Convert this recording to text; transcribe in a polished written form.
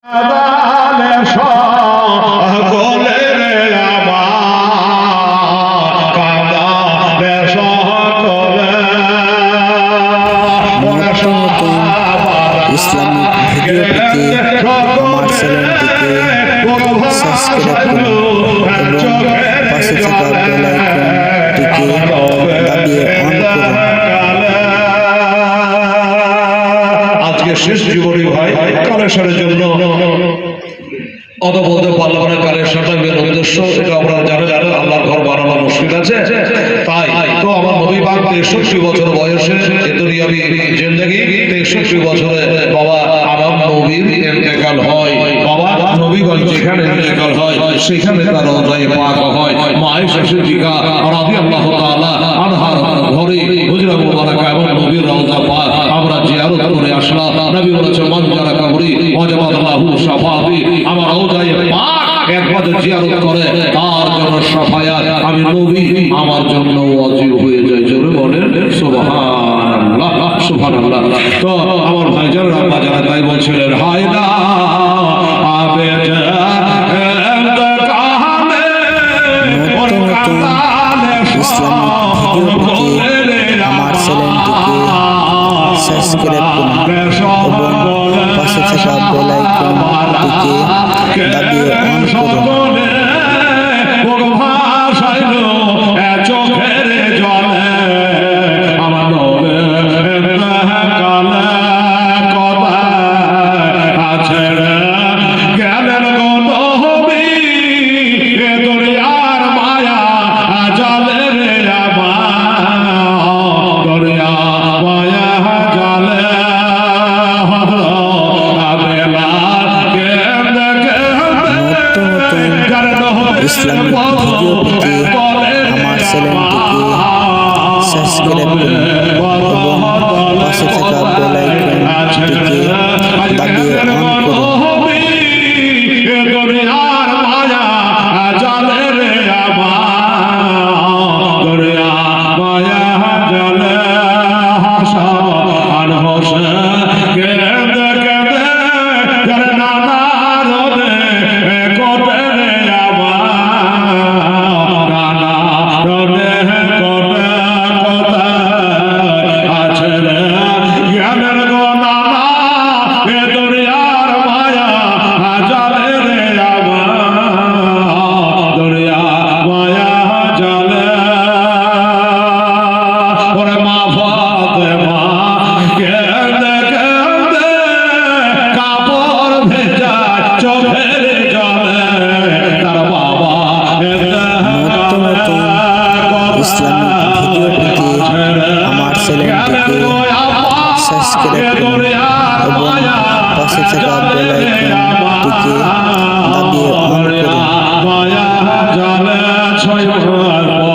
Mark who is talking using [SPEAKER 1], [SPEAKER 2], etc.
[SPEAKER 1] Islamic video পেতে আমার চ্যানেলটিকে সাবস্ক্রাইব করুন এবং পাশে থাকা বেল আইকনটিকে দাবিয়ে অন করুন।
[SPEAKER 2] আজকে শেষ জীবনী ভাই কালেশ্বরের জন্য অত বলতে পারলাম না। কালেশ্বরটা মেন উদ্দেশ্য, এটা আপনারা জানেন আল্লাহর ঘর বানানো মুশকিল আছে, তাই তো আমার নবী পাক 63 বছর বয়সে এ দুনিয়াবি জিন্দেগি 63 বছরে বাবা আমার নবীর ইন্তেকাল হয়। বাবা নবীগঞ্জ যেখানে ইন্তেকাল হয় সেখানে তার রওজায়ে পাক হয়। মা আয়েশা সিদ্দিকা রাদিয়াল্লাহু তাআলা আনহার ঘরে হুজরা মুবারাকা এবং নবীর রওজা পাক আমরা জিয়ারত করে আসলাম। নবী বলেছেন মান যারা কবরি ওয়াজাবাত লাহু শাফাআতি, আমার রওজায়ে পাক একবার জিয়ারত করে তার জন্য শাফায়াত আমি নবী আমার জন্য ওয়াজিব হয়ে যায়। জোরে বলেন সুবহানাল্লাহ সুবহানাল্লাহ। তো আমার ভাইজান রাব্বা যারা তাই বলছিলেন হায়দা আবে
[SPEAKER 1] ইসলামিক ভিডিও পেতে আমার চ্যানেলটিকে সাবস্ক্রাইব করুন এবং পাশে থাকা বেল আইকনটিকে দাবিয়ে অন করুন। ইসলামিক ভিডিও পেতে আমার চ্যানেলটিকে সাবস্ক্রাইব করুন এবং পাশে থাকা বেল আইকনটিকে দাবিয়ে অন করুন। ইসলামিক ভিডিও পেতে আমার চ্যানেলটিকে সাবস্ক্রাইব করুন এবং পাশে থাকা বেল আইকনটিকে দাবিয়ে অন করুন।